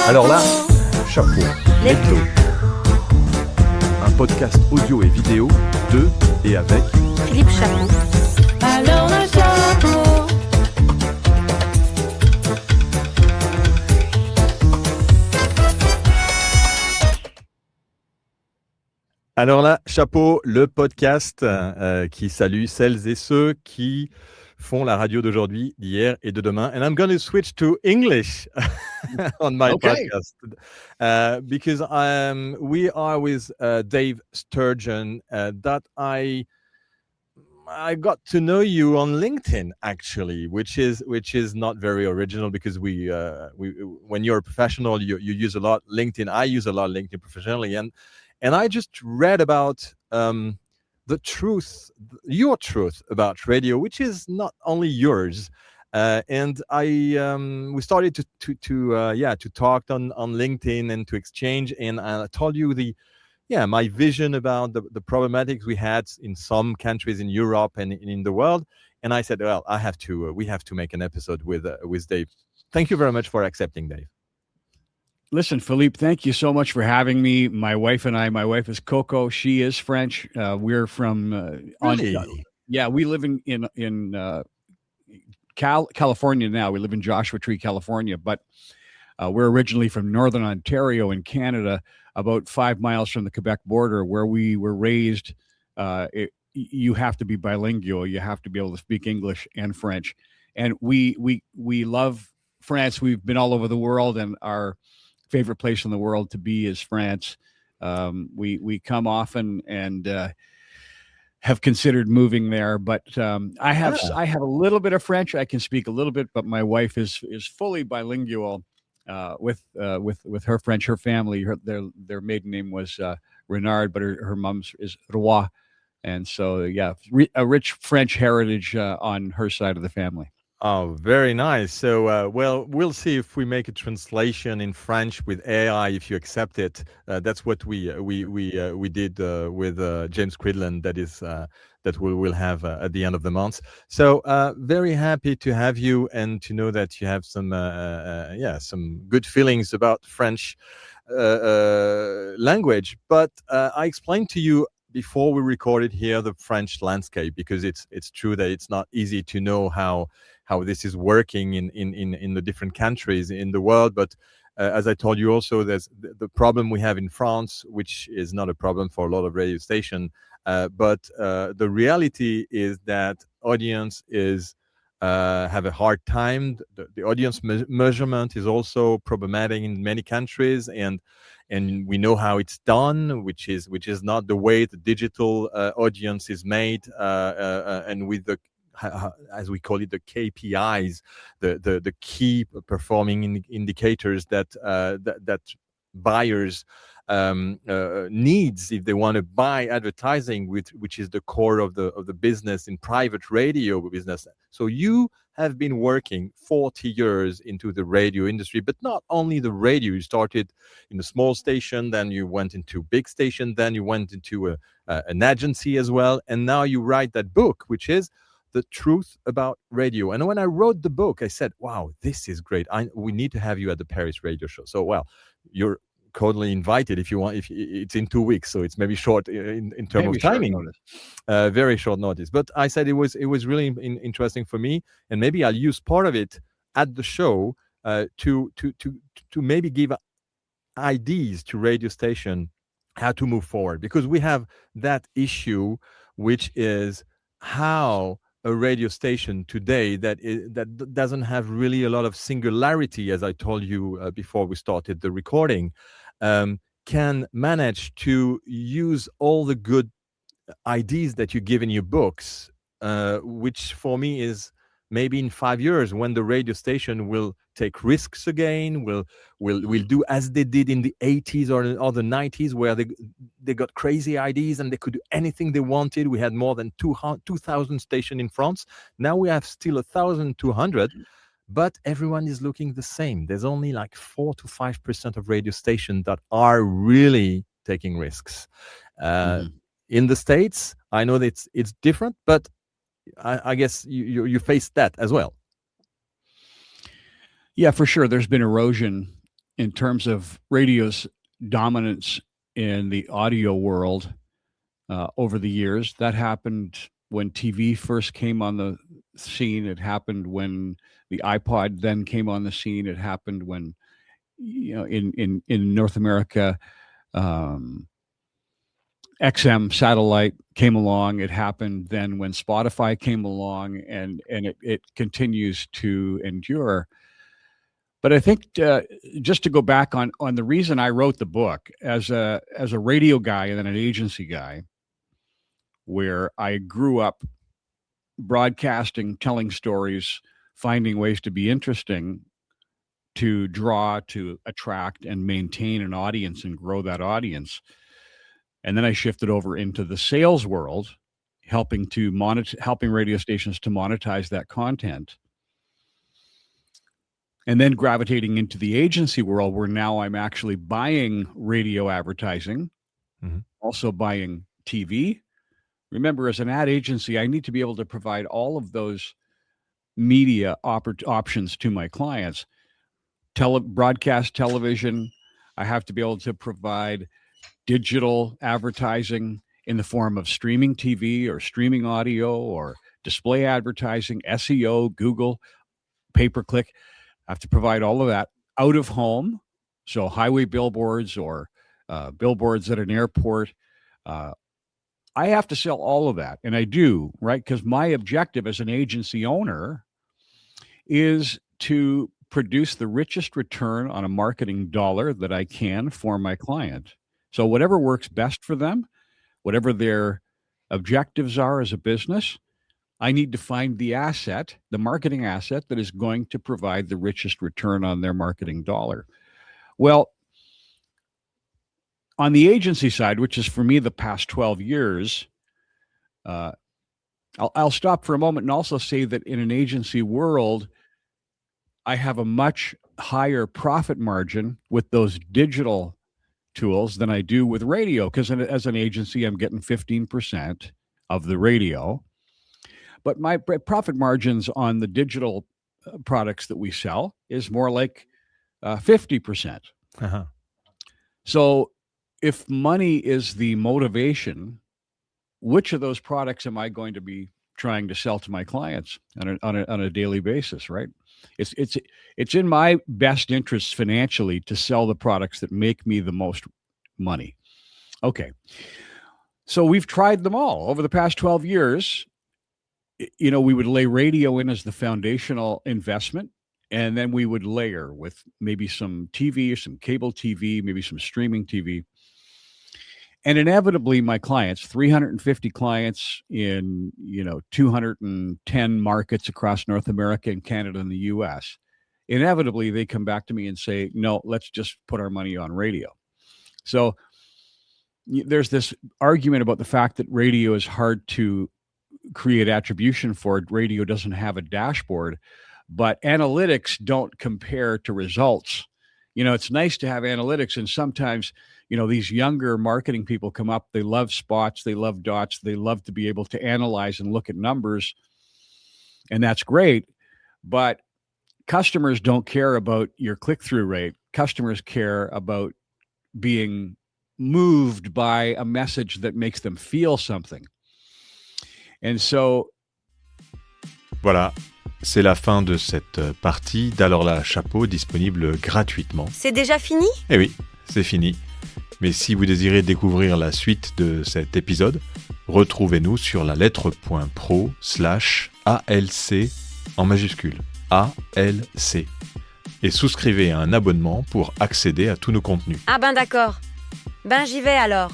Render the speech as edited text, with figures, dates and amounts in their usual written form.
Alors là, chapeau, Letto. un podcast audio et vidéo de et avec Philippe Chapot. Alors le chapeau. Alors là, chapeau, le podcast qui salue celles et ceux qui font la radio d'aujourd'hui, d'hier et de demain. And I'm going to switch to English on my podcast because we are with Dave Sturgeon that I got to know you on LinkedIn actually, which is not very original because we when you're a professional you use a lot LinkedIn. I use a lot LinkedIn professionally, and I just read about the truth, your truth about radio, which is not only yours. And we started to talk on LinkedIn and to exchange, and I told you my vision about the problematics we had in some countries in Europe and in the world. And I said, well, we have to make an episode with Dave. Thank you very much for accepting, Dave. Listen, Philippe, thank you so much for having me. My wife is Coco. She is French. We're from Really? we live in California now. We live in Joshua Tree, California, but we're originally from Northern Ontario in Canada, about 5 miles from the Quebec border, where we were raised. You have to be bilingual. You have to be able to speak English and French. And we love France. We've been all over the world, and our favorite place in the world to be is France. We come often and have considered moving there, but I have a little bit of French. I can speak a little bit, but my wife is fully bilingual with her French. Her family, their maiden name was Renard, but her mom's is Roy, and so a rich French heritage on her side of the family. Oh, very nice. So, we'll see if we make a translation in French with AI, if you accept it. That's what we did with James Quidlan. That we'll have at the end of the month. So, very happy to have you and to know that you have some good feelings about French language. But I explained to you before we recorded here the French landscape, because it's true that it's not easy to know how this is working in the different countries in the world. But as I told you also, there's the problem we have in France, which is not a problem for a lot of radio stations. But the reality is that audience have a hard time. The audience measurement is also problematic in many countries, and we know how it's done, which is not the way the digital audience is made, and with the, as we call it, the KPIs, the key performing indicators that buyers needs if they want to buy advertising, which is the core of the business in private radio business. So you have been working 40 years into the radio industry, but not only the radio. You started in a small station, then you went into big station, then you went into an agency as well, and now you write that book, which is The Truth About Radio. And when I wrote the book, I said, wow, this is great. We need to have you at the Paris radio show. So, well, you're cordially invited if you want. If it's in 2 weeks, so it's maybe short in terms of timing, very short notice. But I said it was really interesting for me, and maybe I'll use part of it at the show to maybe give ideas to radio station how to move forward, because we have that issue, which is how a radio station today that doesn't have really a lot of singularity, as I told you before we started the recording, can manage to use all the good ideas that you give in your books, which for me is maybe in 5 years, when the radio station will take risks again, will do as they did in the 80s or the 90s, where they got crazy ideas and they could do anything they wanted. We had more than 2,000 stations in France. Now we have still 1,200, but everyone is looking the same. There's only like 4 to 5% of radio stations that are really taking risks. In the States, I know that it's different, but I guess you face that as well. Yeah, for sure. There's been erosion in terms of radio's dominance in the audio world over the years. That happened when TV first came on the scene. It happened when the iPod then came on the scene. It happened when, in North America, XM satellite came along. It happened then when Spotify came along, and it continues to endure. But I think just to go back on the reason I wrote the book as a radio guy and then an agency guy, where I grew up broadcasting, telling stories, finding ways to be interesting, to draw, to attract and maintain an audience and grow that audience. And then I shifted over into the sales world, helping radio stations to monetize that content. And then gravitating into the agency world, where now I'm actually buying radio advertising, also buying TV. Remember, as an ad agency, I need to be able to provide all of those media options to my clients. Broadcast television, I have to be able to provide digital advertising in the form of streaming TV or streaming audio or display advertising, SEO, Google, pay-per-click. I have to provide all of that out of home. So highway billboards or billboards at an airport. I have to sell all of that. And I do, right? Because my objective as an agency owner is to produce the richest return on a marketing dollar that I can for my client. So whatever works best for them, whatever their objectives are as a business, I need to find the asset, the marketing asset that is going to provide the richest return on their marketing dollar. Well, on the agency side, which is for me the past 12 years, I'll stop for a moment and also say that in an agency world, I have a much higher profit margin with those digital tools than I do with radio, because as an agency, I'm getting 15% of the radio. But my profit margins on the digital products that we sell is more like 50%. So if money is the motivation, which of those products am I going to be trying to sell to my clients on a daily basis, right? It's in my best interest financially to sell the products that make me the most money. Okay. So we've tried them all over the past 12 years. We would lay radio in as the foundational investment, and then we would layer with maybe some TV or some cable TV, maybe some streaming TV. And inevitably, my clients, 350 clients in, 210 markets across North America and Canada and the US, inevitably, they come back to me and say, no, let's just put our money on radio. So there's this argument about the fact that radio is hard to create attribution for. Radio doesn't have a dashboard, but analytics don't compare to results. It's nice to have analytics, and sometimes, these younger marketing people come up, they love spots, they love dots, they love to be able to analyze and look at numbers, and that's great, but customers don't care about your click-through rate. Customers care about being moved by a message that makes them feel something. And so, voilà, c'est la fin de cette partie d'Alors là, Chapot, disponible gratuitement. C'est déjà fini ? Eh oui, c'est fini. Mais si vous désirez découvrir la suite de cet épisode, retrouvez-nous sur la lettre.pro/ALC en majuscule, ALC. Et souscrivez à un abonnement pour accéder à tous nos contenus. Ah ben d'accord. Ben j'y vais alors.